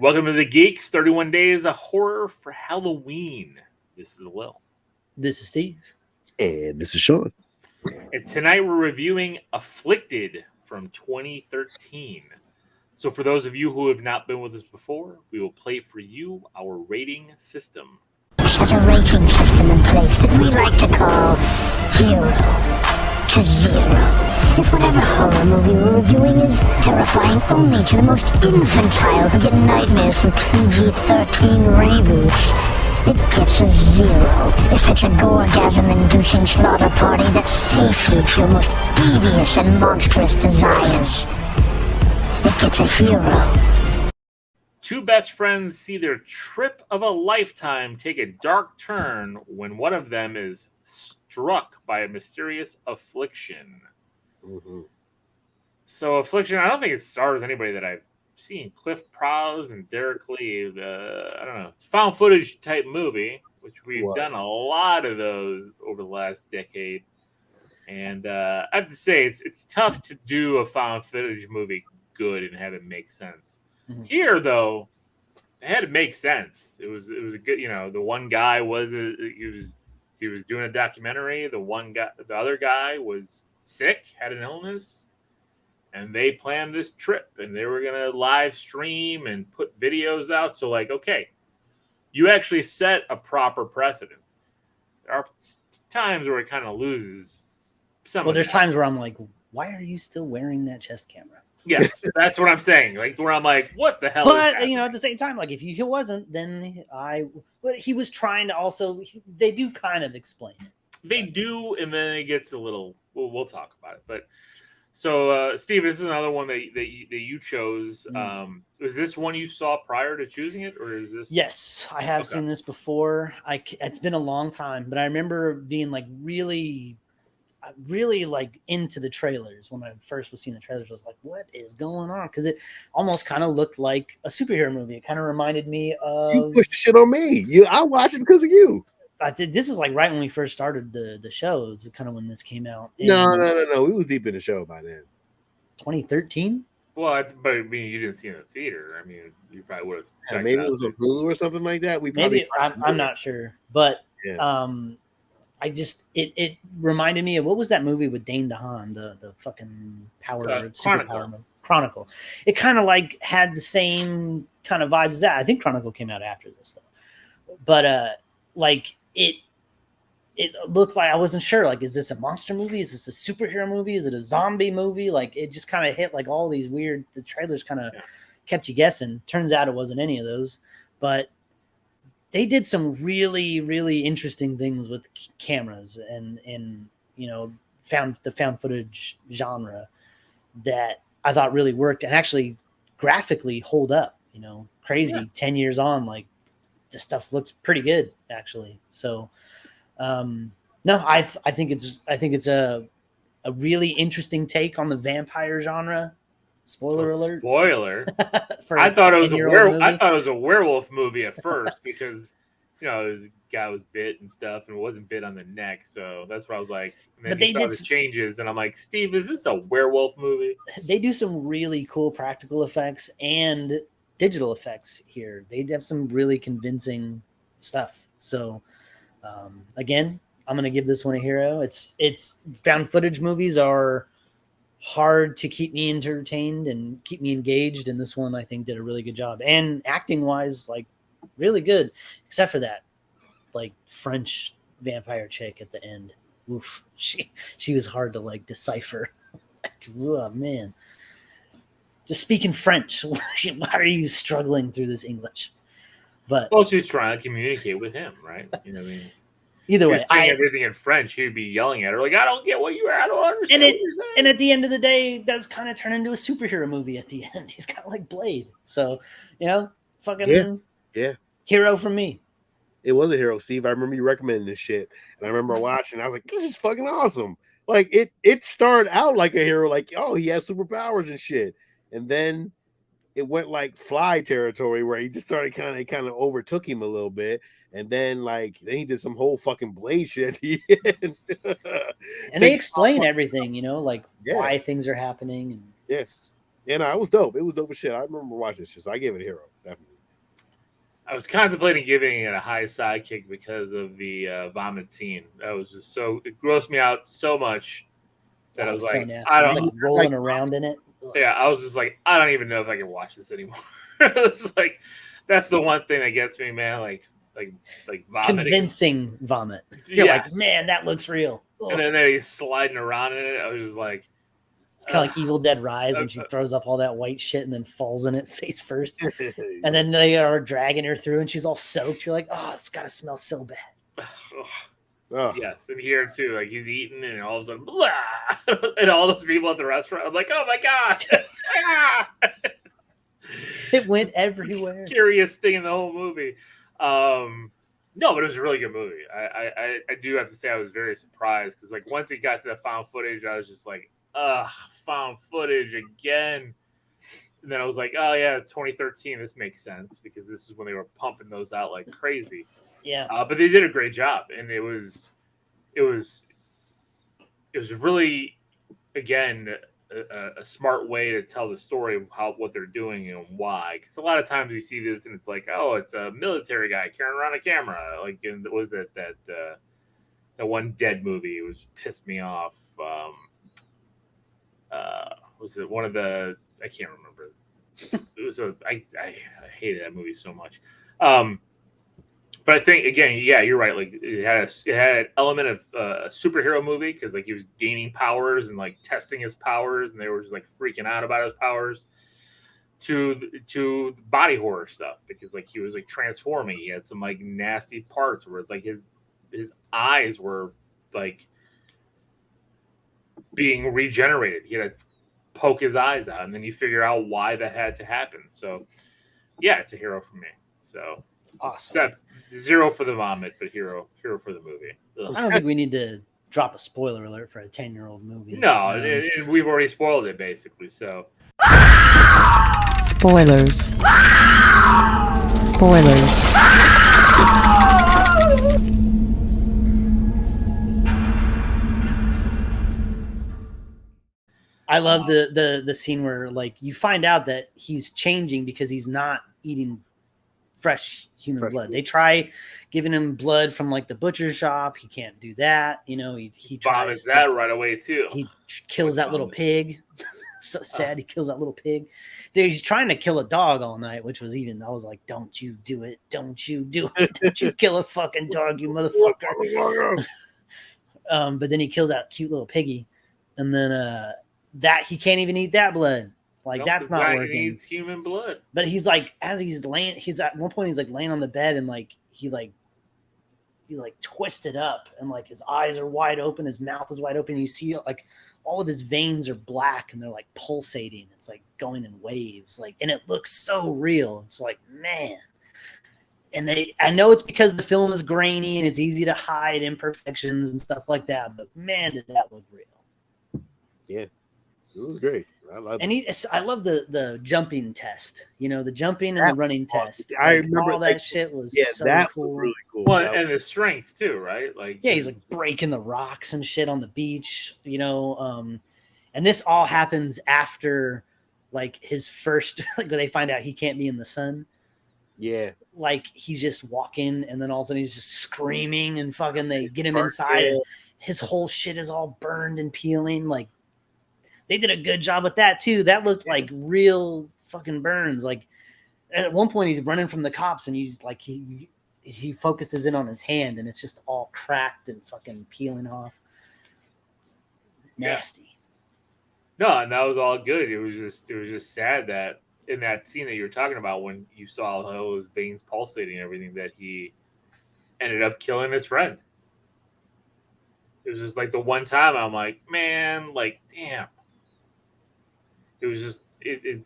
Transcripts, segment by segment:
Welcome to the Geeks, 31 Days of Horror for Halloween. This is Will. This is Steve. And this is Sean. And tonight we're reviewing Afflicted from 2013. So for those of you who have not been with us before, we will play for you our rating system. Has a rating system in place that we like to call 0 to 0. If whatever horror movie we're reviewing is terrifying only to the most infantile who get nightmares from PG-13 reboots, it gets a 0. If it's a gorgasm-inducing slaughter party that satiates your most devious and monstrous desires, it gets a hero. Two best friends see their trip of a lifetime take a dark turn when one of them is struck by a mysterious affliction. Mm-hmm. So Affliction, I don't think it stars anybody that I've seen. Cliff Prowse and Derek Lee. I don't know. It's a found footage type movie, which we've done a lot of those over the last decade. And I have to say, it's tough to do a found footage movie good and have it make sense. Mm-hmm. Here, though, it had to make sense. It was a good, the one guy he was doing a documentary. The other guy was sick, had an illness, and they planned this trip, and they were gonna live stream and put videos out. So, okay, you actually set a proper precedent. There are times where it kind of loses some. Well, there's times where I'm like, why are you still wearing that chest camera? Yes, that's what I'm saying. Where I'm like, what the hell? But at the same time, if he wasn't, then But he was trying to also. They do kind of explain it. They do, and then it gets a little. We'll talk about it. But so, Steve, this is another one that you chose. Was this one you saw prior to choosing it, or is this? Yes, I have seen this before. It's been a long time, but I remember being really into the trailers when I first was seeing the trailers. I was like, "What is going on?" Because it almost kind of looked like a superhero movie. It kind of reminded me of. You pushed the shit on me. I watched it because of you. I think this was right when we first started the show. It was kind of when this came out. No. We was deep in the show by then. 2013. Well, but I mean, you didn't see it in the theater. I mean, you probably would have. Maybe it was on Hulu or something like that. I'm not sure, but I just it reminded me of what was that movie with Dane DeHaan, the fucking Chronicle. It kind of had the same kind of vibes as that. I think Chronicle came out after this though, but it looked like I wasn't sure. Is this a monster movie? Is this a superhero movie? Is it a zombie movie? It just kind of hit all these weird. The trailers kind of kept you guessing. Turns out it wasn't any of those, but they did some really, really interesting things with cameras and found footage genre that I thought really worked and actually graphically hold up. Crazy 10 years on, the stuff looks pretty good actually. So, no, I think it's a really interesting take on the vampire genre. Spoiler alert! Spoiler. I thought it was a werewolf movie at first because this guy was bit and stuff and wasn't bit on the neck, so that's what I was like. And then they saw the changes, and I'm like, Steve, is this a werewolf movie? They do some really cool practical effects and digital effects here. They have some really convincing stuff. So, again, I'm going to give this one a hero. It's found footage movies are hard to keep me entertained and keep me engaged. And this one, I think, did a really good job. And acting wise, really good, except for that, French vampire chick at the end. Oof. She was hard to decipher. Oh man. Just speaking French. Why are you struggling through this English? But she's trying to communicate with him, right? You know what I mean? Either way, everything in French, he'd be yelling at her I don't get what I don't understand what you're saying. And at the end of the day, it does kind of turn into a superhero movie at the end. He's kind of like Blade. So, fucking hero from me. It was a hero, Steve. I remember you recommending this shit. And I remember watching, I was like, this is fucking awesome. It started out like a hero, he has superpowers and shit. And then it went Fly territory where he just started kind of overtook him a little bit. And then then he did some whole fucking Blade shit at the end. And they explain everything, why things are happening. And yes. Yeah, no, it was dope. It was dope as shit. I remember watching this shit, so I gave it a hero, definitely. I was contemplating giving it a high sidekick because of the vomit scene. That was just it grossed me out so much that I was so like, nasty. I It was don't. like rolling around in it. Yeah, I was just like, I don't even know if I can watch this anymore. It's like that's the one thing that gets me, man. Like vomiting. Convincing vomit. You're like, man, that looks real. And then they sliding around in it. I was just like, it's kind of like Evil Dead Rise when she throws up all that white shit and then falls in it face first. And then they are dragging her through and she's all soaked. You're like, oh, it's got to smell so bad. Yes, and here too, like he's eating and all of a sudden, blah! And all those people at the restaurant, I'm like, oh my God. It went everywhere. Scariest thing in the whole movie. No, but it was a really good movie. I do have to say I was very surprised because like once it got to the found footage, I was just like, found footage again. And then I was like, oh yeah, 2013. This makes sense because this is when they were pumping those out like crazy. Yeah. But they did a great job, and it was really, again, a smart way to tell the story of what they're doing and why. Because a lot of times you see this and it's like, oh, it's a military guy carrying around a camera. Like, was it that one Dead movie? It was pissed me off. Was it one of the? I can't remember. It was I hated that movie so much. But I think again, yeah, you're right. Like it had an element of a superhero movie because like he was gaining powers and like testing his powers, and they were just like freaking out about his powers. To body horror stuff because like he was like transforming. He had some like nasty parts where it's like his eyes were like being regenerated. He had to poke his eyes out, and then you figure out why that had to happen. So yeah, it's a hero for me. So. Awesome. 0 for the vomit, but hero for the movie. Ugh. I don't think we need to drop a spoiler alert for a 10-year-old movie. No, we've already spoiled it basically. So spoilers. I love the scene where like you find out that he's changing because he's not eating fresh human blood. They try giving him blood from like the butcher shop. He can't do that. You know, he tries that right away too. He kills that little pig. So sad. He kills that little pig. Dude, he's trying to kill a dog all night, which was I was like, don't you do it. Don't you do it. Don't you kill a fucking dog, you motherfucker. But then he kills that cute little piggy. And then that he can't even eat that blood. Like that's not working. He needs human blood. But he's like, as he's laying, he's at one point he's like laying on the bed and like he twisted up and like his eyes are wide open, his mouth is wide open. You see like all of his veins are black and they're like pulsating. It's like going in waves, like, and it looks so real. It's like, man. And I know it's because the film is grainy and it's easy to hide imperfections and stuff like that, but man, did that look real. Yeah, it was great. I love the jumping test, you know, the jumping and the running test. I remember all that shit was so cool. Was really cool. Well, and the strength too, right? Like yeah, he's like breaking the rocks and shit on the beach, you know. And this all happens after like his first, like when they find out he can't be in the sun. Yeah, like he's just walking, and then all of a sudden he's just screaming, and fucking they get him inside, and his whole shit is all burned and peeling. Like they did a good job with that too. That looked like real fucking burns. Like at one point he's running from the cops, and he's like he focuses in on his hand, and it's just all cracked and fucking peeling off. Nasty. No, and that was all good. It was just sad that in that scene that you were talking about when you saw how his veins pulsating and everything, that he ended up killing his friend. It was just like the one time I'm like, man, like, damn. It was just it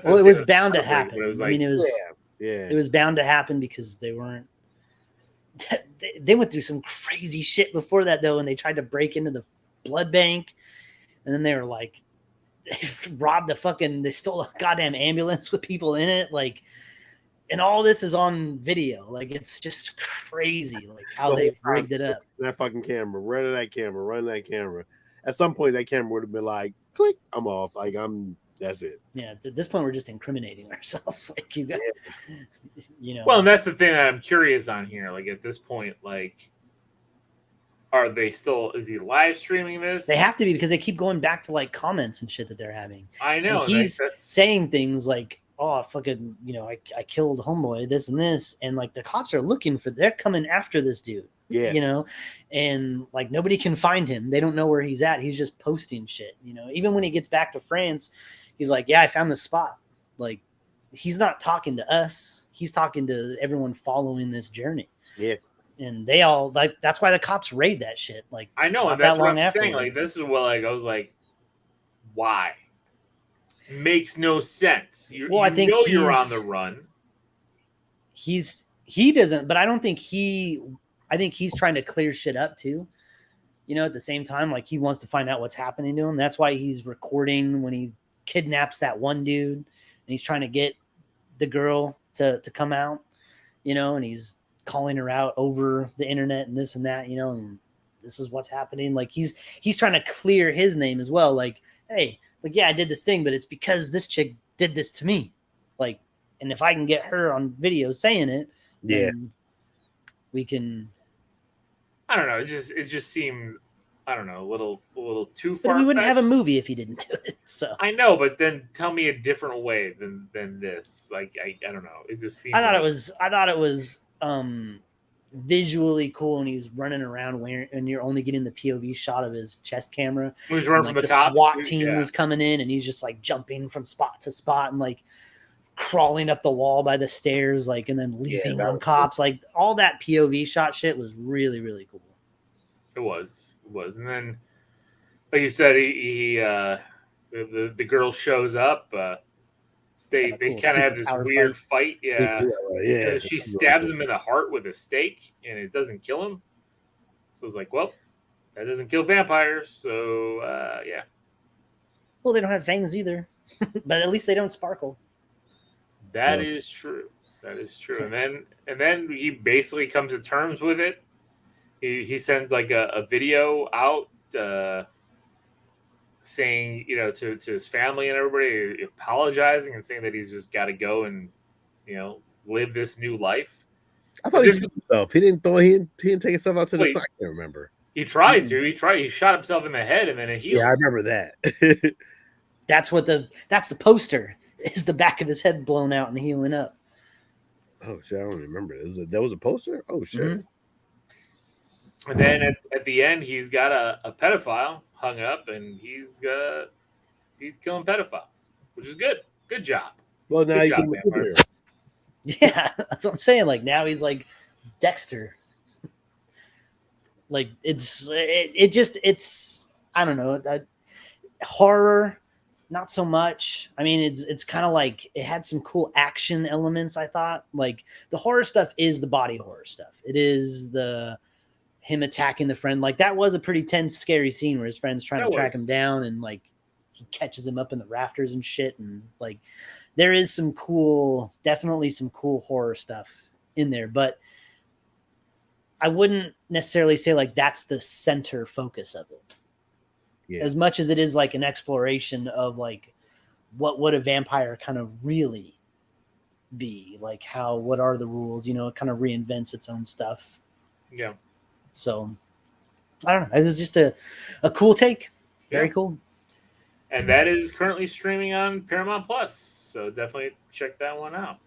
was bound to happen. It was like, I mean, it was it was bound to happen because they weren't. They went through some crazy shit before that though, and they tried to break into the blood bank, and then they were like, they robbed they stole a goddamn ambulance with people in it, like, and all this is on video. Like, it's just crazy, like how they rigged it up. That fucking camera, run that camera. At some point, that camera would have been like, click, I'm off. Like, That's it. Yeah, at this point, we're just incriminating ourselves. Like you got, you know. Well, and that's the thing that I'm curious on here. Like at this point, like, are they still? Is he live streaming this? They have to be because they keep going back to like comments and shit that they're having. I know. And he's saying things like, "Oh, fucking, you know, I killed homeboy, this and this," and like the cops are looking for. They're coming after this dude. Yeah. You know, and like nobody can find him. They don't know where he's at. He's just posting shit. You know, even when he gets back to France, he's like, "Yeah, I found the spot." Like, he's not talking to us. He's talking to everyone following this journey. Yeah. And they all like that's why the cops raid that shit. Like, I know, and that's what I'm saying. Like, this is what like I was like, why? Makes no sense. I think you're on the run. He doesn't, but I don't think I think he's trying to clear shit up too. You know, at the same time, like he wants to find out what's happening to him. That's why he's recording when he kidnaps that one dude and he's trying to get the girl to come out, you know, and he's calling her out over the internet and this and that, you know, and this is what's happening. Like he's trying to clear his name as well. Like, hey, like, yeah, I did this thing, but it's because this chick did this to me. Like, and if I can get her on video saying it, then we can. I don't know. It just seemed, I don't know, a little too far. But we wouldn't have a movie if he didn't do it. So I know, but then tell me a different way than this. Like I don't know. It just seemed. I thought it was visually cool when he's running around and you're only getting the POV shot of his chest camera. He was running and, from like, the top. SWAT team was coming in and he's just like jumping from spot to spot and like crawling up the wall by the stairs, like, and then leaping on cops. Cool. Like all that POV shot shit was really, really cool. It was. And then, like you said, the girl shows up. They cool kind of have this weird fight. Yeah. Yeah. She stabs him in the heart with a stake and it doesn't kill him. So it's like, well, that doesn't kill vampires. So, yeah. Well, they don't have fangs either, but at least they don't sparkle. That is true. That is true. And then he basically comes to terms with it. He sends like a video out saying, you know, to his family and everybody, apologizing and saying that he's just got to go and, you know, live this new life. I thought he killed himself. He didn't take himself out to the side. I can't remember. He tried to. He shot himself in the head and then it healed. Yeah, I remember that. That's the poster. Is the back of his head blown out and healing up? Oh shit! I don't remember. That was a poster. Oh shit! Mm-hmm. And then at the end, he's got a pedophile hung up, and he's killing pedophiles, which is good. Good job. Well, now you can. Yeah, that's what I'm saying. Like now he's like Dexter. Like it's I don't know, horror. Not so much. I mean, it's kind of like it had some cool action elements. I thought like the horror stuff is the body horror stuff. It is him attacking the friend. Like that was a pretty tense, scary scene where his friend's trying to track him down and like he catches him up in the rafters and shit. And like there is definitely some cool horror stuff in there, but I wouldn't necessarily say like that's the center focus of it. Yeah. As much as it is like an exploration of like what would a vampire kind of really be, like what are the rules, you know, it kind of reinvents its own stuff. Yeah. So I don't know. It was just a cool take. Very cool. And that is currently streaming on Paramount Plus. So definitely check that one out.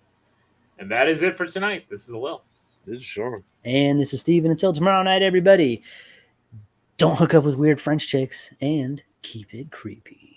And that is it for tonight. This is Lil. This is Sean. And this is Steven. Until tomorrow night, everybody. Don't hook up with weird French chicks and keep it creepy.